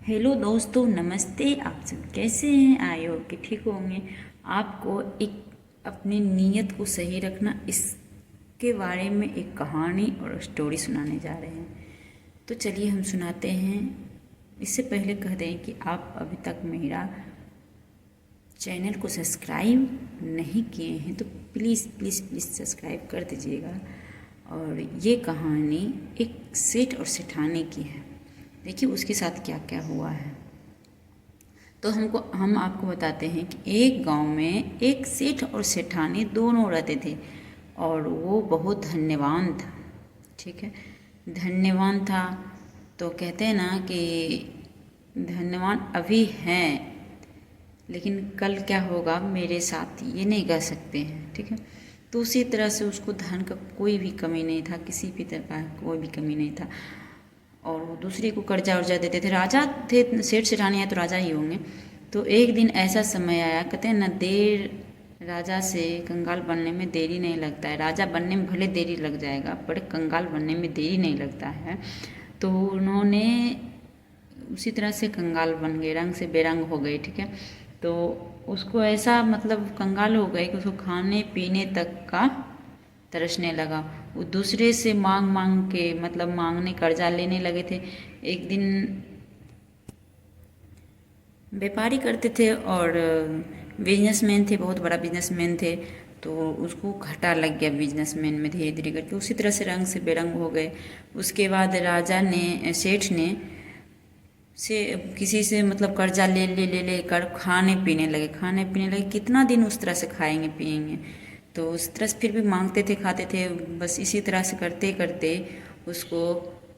Hello दोस्तों, नमस्ते। आप सब कैसे हैं? आई होप कि ठीक होंगे। आपको एक अपनी नीयत को सही रखना, इसके बारे में एक कहानी और स्टोरी सुनाने जा रहे हैं। तो चलिए हम सुनाते हैं। इससे पहले कह दें कि आप अभी तक मेरा चैनल को सब्सक्राइब नहीं किए हैं तो प्लीज़ प्लीज़ प्लीज़ सब्सक्राइब कर दीजिएगा। और ये कहानी एक सेठ और सेठानी की है। देखिए उसके साथ क्या क्या हुआ है। तो हम आपको बताते हैं कि एक गांव में एक सेठ और सेठानी दोनों रहते थे और वो बहुत धन्यवान था। ठीक है, धन्यवान था। तो कहते हैं ना कि धन्यवान अभी हैं, लेकिन कल क्या होगा मेरे साथ ये नहीं कह सकते हैं। ठीक है, तो उसी तरह से उसको धन का कोई भी कमी नहीं था, किसी भी तरह का कोई भी कमी नहीं था। और वो दूसरे को कर्जा वर्जा देते थे। राजा थे, सेठ सेठानी है तो राजा ही होंगे। तो एक दिन ऐसा समय आया, कहते हैं ना, देर राजा से कंगाल बनने में देरी नहीं लगता है। राजा बनने में भले देरी लग जाएगा पर कंगाल बनने में देरी नहीं लगता है। तो उन्होंने उसी तरह से कंगाल बन गए, रंग से बेरंग हो गए। ठीक है, तो उसको ऐसा मतलब कंगाल हो गए कि उसको खाने पीने तक का तरसने लगा। वो दूसरे से मांग मांग के मतलब मांगने कर्जा लेने लगे थे। एक दिन व्यापारी करते थे और बिजनेसमैन थे, बहुत बड़ा बिजनेसमैन थे। तो उसको घाटा लग गया बिजनेसमैन में, धीरे धीरे करके उसी तरह से रंग से बेरंग हो गए। उसके बाद राजा ने, सेठ ने से किसी से मतलब कर्जा ले ले ले ले कर खाने पीने लगे, खाने पीने लगे। कितना दिन उस तरह से खाएंगे पिएंगे। तो उस तरह से फिर भी मांगते थे, खाते थे। बस इसी तरह से करते करते उसको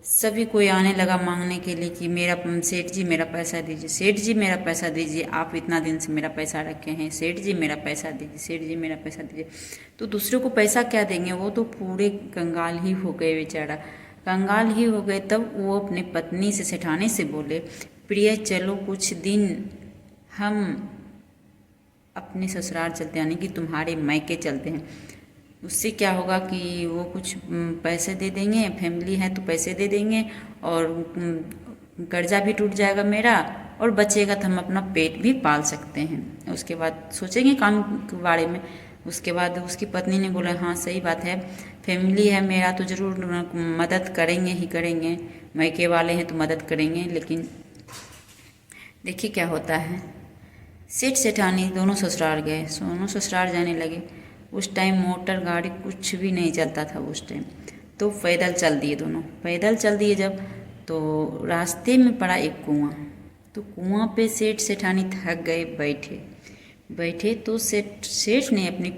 सभी कोई आने लगा मांगने के लिए कि मेरा सेठ जी मेरा पैसा दीजिए, सेठ जी मेरा पैसा दीजिए, आप इतना दिन से मेरा पैसा रखे हैं, सेठ जी मेरा पैसा दीजिए, सेठ जी मेरा पैसा दीजिए। तो दूसरों को पैसा क्या देंगे, वो तो पूरे कंगाल ही हो गए बेचारा, कंगाल ही हो गए। तब वो अपने पत्नी से, सेठानी से बोले, प्रिय चलो कुछ दिन हम अपने ससुराल चलते, यानी कि तुम्हारे मायके चलते हैं। उससे क्या होगा कि वो कुछ पैसे दे देंगे, फैमिली है तो पैसे दे देंगे और कर्जा भी टूट जाएगा मेरा और बचेगा तो हम अपना पेट भी पाल सकते हैं। उसके बाद सोचेंगे काम के बारे में। उसके बाद उसकी पत्नी ने बोला, हाँ सही बात है, फैमिली है मेरा तो ज़रूर मदद करेंगे ही करेंगे, मायके वाले हैं तो मदद करेंगे। लेकिन देखिए क्या होता है। सेठ सेठानी दोनों ससुराल गए, दोनों ससुराल जाने लगे। उस टाइम मोटर गाड़ी कुछ भी नहीं चलता था उस टाइम। तो पैदल चल दिए, दोनों पैदल चल दिए जब, तो रास्ते में पड़ा एक कुआं। तो कुआं पे सेठ सेठानी थक गए, बैठे बैठे। तो सेठ ने अपनी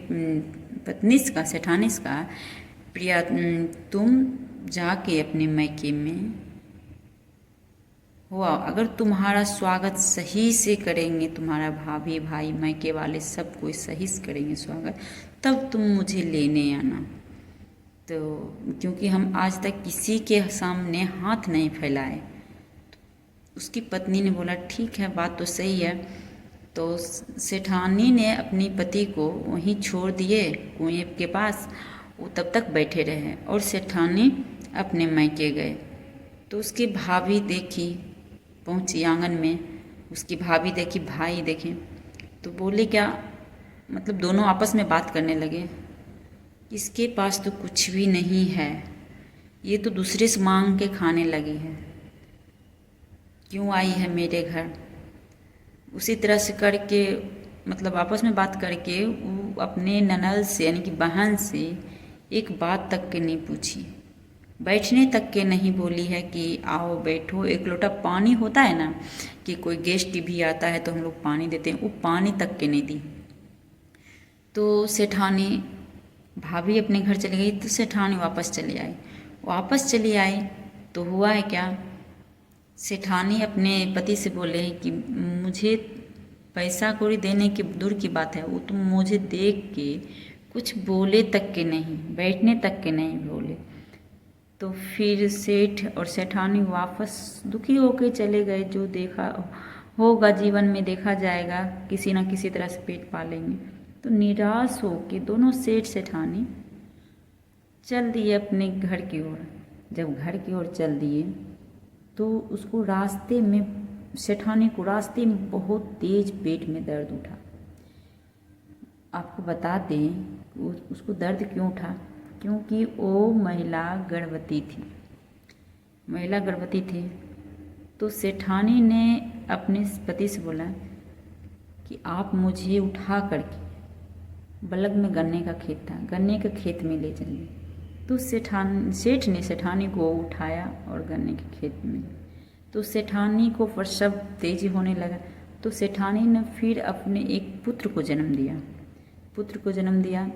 पत्नी का, सेठानी का, प्रिया तुम जाके अपने मायके में हुआ, अगर तुम्हारा स्वागत सही से करेंगे, तुम्हारा भाभी भाई मायके वाले सब कोई सही से करेंगे स्वागत, तब तुम मुझे लेने आना। तो क्योंकि हम आज तक किसी के सामने हाथ नहीं फैलाए। उसकी पत्नी ने बोला ठीक है, बात तो सही है। तो सेठानी ने अपनी पति को वहीं छोड़ दिए कुएं के पास। वो तब तक बैठे रहे और सेठानी अपने मायके गए। तो उसकी भाभी देखी, पहुंची आंगन में, उसकी भाभी देखी, भाई देखे। तो बोले क्या, मतलब दोनों आपस में बात करने लगे, इसके पास तो कुछ भी नहीं है, ये तो दूसरे से मांग के खाने लगी है, क्यों आई है मेरे घर। उसी तरह से करके मतलब आपस में बात करके वो अपने ननद से, यानी कि बहन से, एक बात तक के नहीं पूछी, बैठने तक के नहीं बोली है कि आओ बैठो, एक लोटा पानी होता है ना कि कोई गेस्ट भी आता है तो हम लोग पानी देते हैं, वो पानी तक के नहीं दी। तो सेठानी, भाभी अपने घर चली गई तो सेठानी वापस चली आई। वापस चली आई तो हुआ है क्या, सेठानी अपने पति से बोले कि मुझे पैसा कौड़ी देने की दूर की बात है, वो तुम मुझे देख के कुछ बोले तक के नहीं, बैठने तक के नहीं बोले। तो फिर सेठ और सेठानी वापस दुखी होकर चले गए। जो देखा होगा जीवन में देखा जाएगा, किसी ना किसी तरह से पेट पालेंगे। तो निराश होकर दोनों सेठ सेठानी चल दिए अपने घर की ओर। जब घर की ओर चल दिए तो उसको रास्ते में सेठानी को रास्ते में बहुत तेज पेट में दर्द उठा। आपको बता दें उसको दर्द क्यों उठा, क्योंकि वो महिला गर्भवती थी। तो सेठानी ने अपने पति से बोला कि आप मुझे उठा करके, बलग में गन्ने का खेत था, गन्ने के खेत में ले चलिए। तो सेठ ने सेठानी को उठाया और गन्ने के खेत में, तो सेठानी को प्रसव तेजी होने लगा। तो सेठानी ने फिर अपने एक पुत्र को जन्म दिया।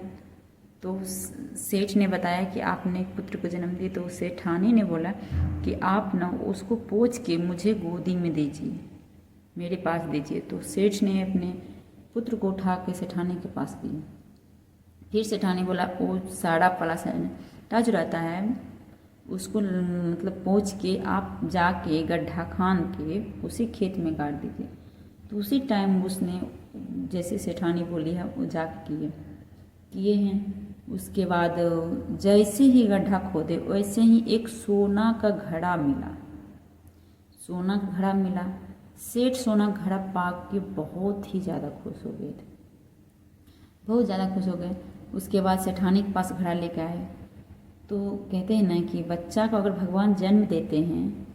तो सेठ ने बताया कि आपने एक पुत्र को जन्म दिया। तो सेठानी ने बोला कि आप ना उसको पोंछ के मुझे गोदी में दीजिए, मेरे पास दीजिए। तो सेठ ने अपने पुत्र को उठा के सेठानी के पास दिया। फिर सेठानी बोला वो साड़ा पला जो रहता है उसको मतलब पोंछ के आप जाके गड्ढा खान के उसी खेत में गाड़ दीजिए। तो उसी टाइम उसने जैसे सेठानी बोली है वो जाके किए हैं। उसके बाद जैसे ही गड्ढा खोदे वैसे ही एक सोना का घड़ा मिला। सेठ सोना घड़ा पा के बहुत ही ज़्यादा खुश हो गए थे। उसके बाद सेठानी के पास घड़ा लेकर आए। तो कहते हैं ना कि बच्चा को अगर भगवान जन्म देते हैं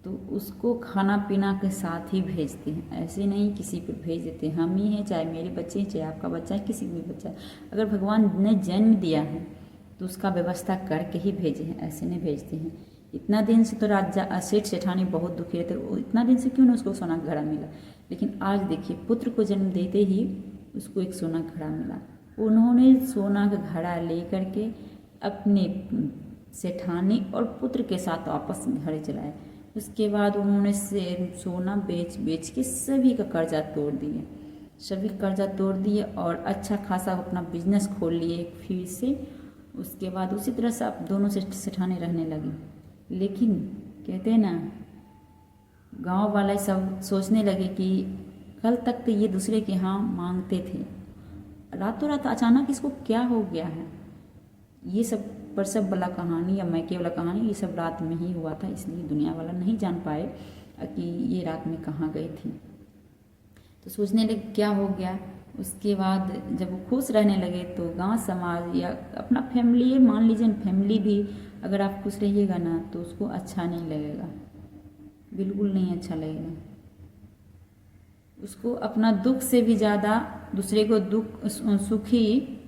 तो उसको खाना पीना के साथ ही भेजते हैं, ऐसे नहीं किसी पर भेज देते हैं। हम ही हैं, चाहे मेरे बच्चे हैं, चाहे आपका बच्चा है, किसी भी बच्चा है, अगर भगवान ने जन्म दिया है तो उसका व्यवस्था करके ही भेजे हैं, ऐसे नहीं भेजते हैं। इतना दिन से तो राजा सेठ सेठानी बहुत दुखी रहते, इतना दिन से क्यों ना उसको सोना घड़ा मिला, लेकिन आज देखिए पुत्र को जन्म देते ही उसको एक सोना घड़ा मिला। उन्होंने सोना का घड़ा ले करके अपने सेठानी और पुत्र के साथ वापस घर चलाए। उसके बाद उन्होंने सोना बेच के सभी का कर्जा तोड़ दिए और अच्छा खासा अपना बिजनेस खोल लिए फिर से। उसके बाद उसी तरह से आप दोनों से सेठानी रहने लगी। लेकिन कहते हैं ना गांव वाले सब सोचने लगे कि कल तक तो ये दूसरे के यहाँ मांगते थे, रातों रात अचानक इसको क्या हो गया है। ये सब प्रसव वाला कहानी या मैके वाला कहानी ये सब रात में ही हुआ था, इसलिए दुनिया वाला नहीं जान पाए कि ये रात में कहाँ गई थी। तो सोचने लगे क्या हो गया। उसके बाद जब वो खुश रहने लगे तो गांव समाज या अपना फैमिली, मान लीजिए फैमिली भी, अगर आप खुश रहिएगा ना तो उसको अच्छा नहीं लगेगा, बिल्कुल नहीं अच्छा लगेगा। उसको अपना दुख से भी ज़्यादा दूसरे को सुखी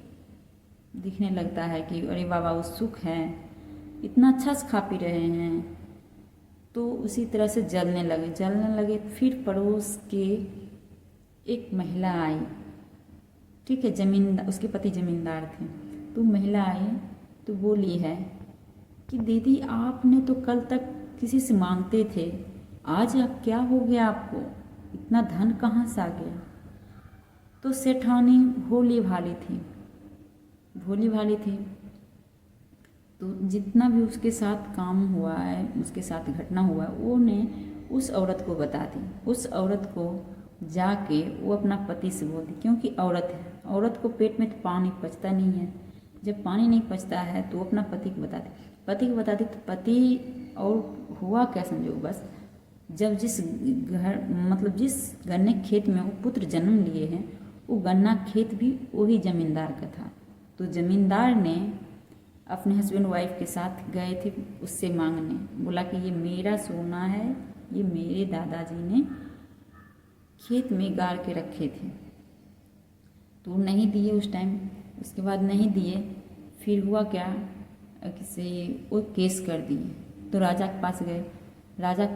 दिखने लगता है कि अरे बाबा वो सुख है, इतना अच्छा से खा पी रहे हैं। तो उसी तरह से जलने लगे। फिर पड़ोस के एक महिला आई, ठीक है, उसके पति जमींदार थे। तो महिला आई तो बोली है कि दीदी आपने तो कल तक किसी से मांगते थे, आज अब क्या हो गया आपको, इतना धन कहाँ से आ गया। तो सेठानी भोली भाली थी। तो जितना भी उसके साथ काम हुआ है, उसके साथ घटना हुआ है, वो ने उस औरत को बता दी। उस औरत को जाके वो अपना पति से बोल दी, क्योंकि औरत है, औरत को पेट में तो पानी पचता नहीं है। जब पानी नहीं पचता है तो वो अपना पति को बता दी। तो पति और हुआ क्या समझो, बस जब जिस गन्ने खेत में वो पुत्र जन्म लिए हैं वो गन्ना खेत भी वही जमींदार का था। तो जमींदार ने अपने हस्बैंड वाइफ के साथ गए थे उससे मांगने, बोला कि ये मेरा सोना है, ये मेरे दादाजी ने खेत में गाड़ के रखे थे। तो नहीं दिए उस टाइम। उसके बाद नहीं दिए, फिर हुआ क्या किसे वो केस कर दिए। तो राजा के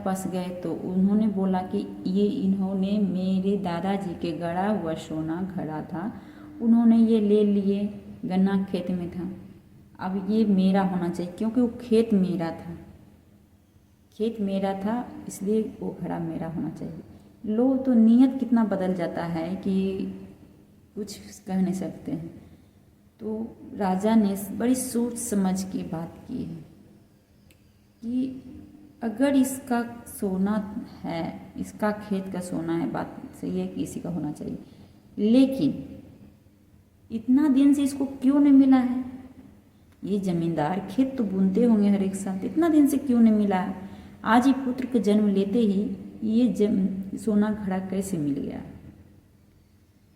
पास गए तो उन्होंने बोला कि ये इन्होंने मेरे दादाजी के गड़ा हुआ सोना घड़ा था, उन्होंने ये ले लिए, गन्ना खेत में था, अब ये मेरा होना चाहिए, क्योंकि वो खेत मेरा था इसलिए वो घड़ा मेरा होना चाहिए। लो तो नियत कितना बदल जाता है कि कुछ कह नहीं सकते हैं। तो राजा ने बड़ी सोच समझ की बात की है कि अगर इसका सोना है, इसका खेत का सोना है, बात सही है कि इसी का होना चाहिए, लेकिन इतना दिन से इसको क्यों नहीं मिला है। ये जमींदार खेत तो बुनते होंगे हर एक साल, इतना दिन से क्यों नहीं मिला है। आज ही पुत्र का जन्म लेते ही ये सोना घड़ा कैसे मिल गया।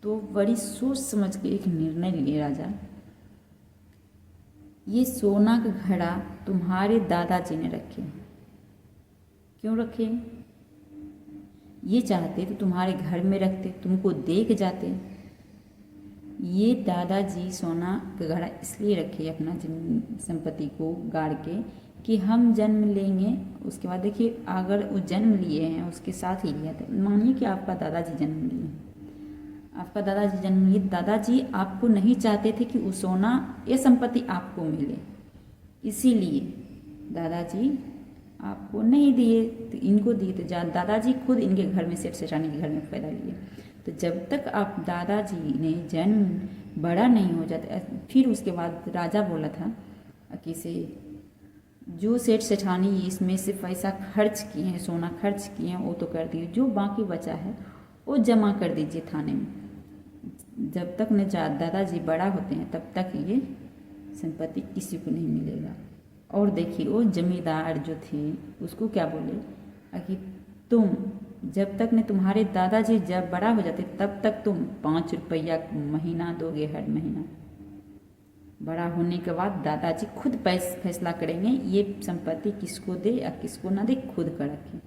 तो बड़ी सोच समझ के एक निर्णय लिए राजा, ये सोना का घड़ा तुम्हारे दादाजी ने रखे। क्यों रखे? ये चाहते तो तुम्हारे घर में रखते, तुमको देख जाते। ये दादाजी सोना का घड़ा इसलिए रखे अपना संपत्ति को गाड़ के कि हम जन्म लेंगे, उसके बाद देखिए अगर वो जन्म लिए हैं उसके साथ ही लिया था। मानिए कि आपका दादाजी जन्म लिए, आपका दादाजी जन्म लिए, दादाजी आपको नहीं चाहते थे कि वो सोना ये संपत्ति आपको मिले, इसीलिए दादाजी आपको नहीं दिए, तो इनको दिए। तो दादाजी खुद इनके घर में, सेठ सेठानी के घर में पैदा लिए। तो जब तक आप दादाजी ने जन्म बड़ा नहीं हो जाता, फिर उसके बाद राजा बोला था कि से जो सेठ सेठानी इसमें से पैसा खर्च किए हैं, सोना खर्च किए हैं, वो तो कर दिए, जो बाकी बचा है वो जमा कर दीजिए थाने में। जब तक न दादाजी बड़ा होते हैं तब तक ये संपत्ति किसी को नहीं मिलेगा। और देखिए वो जमींदार जो थे उसको क्या बोले कि तुम जब तक न तुम्हारे दादाजी जब बड़ा हो जाते तब तक तुम 5 रुपया महीना दोगे हर महीना। बड़ा होने के बाद दादाजी खुद फैसला करेंगे ये संपत्ति किसको दे या किसको ना दे, खुद का रखें।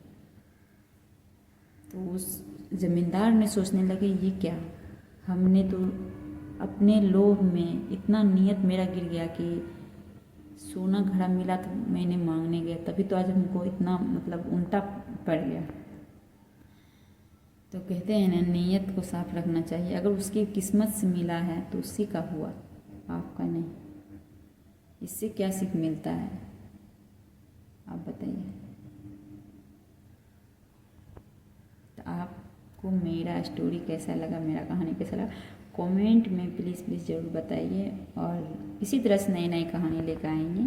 तो उस जमींदार ने सोचने लगे ये क्या, हमने तो अपने लोभ में इतना नियत मेरा गिर गया कि सोना घड़ा मिला तो मैंने मांगने गया, तभी तो आज हमको इतना मतलब उल्टा पड़ गया। तो कहते हैं ना नीयत को साफ रखना चाहिए। अगर उसकी किस्मत से मिला है तो उसी का हुआ, आपका नहीं। इससे क्या सीख मिलता है आप बताइए। तो आपको मेरा स्टोरी कैसा लगा, मेरा कहानी कैसा लगा, कमेंट में प्लीज़ ज़रूर बताइए। और इसी तरह से नई नई कहानी लेकर आएंगे।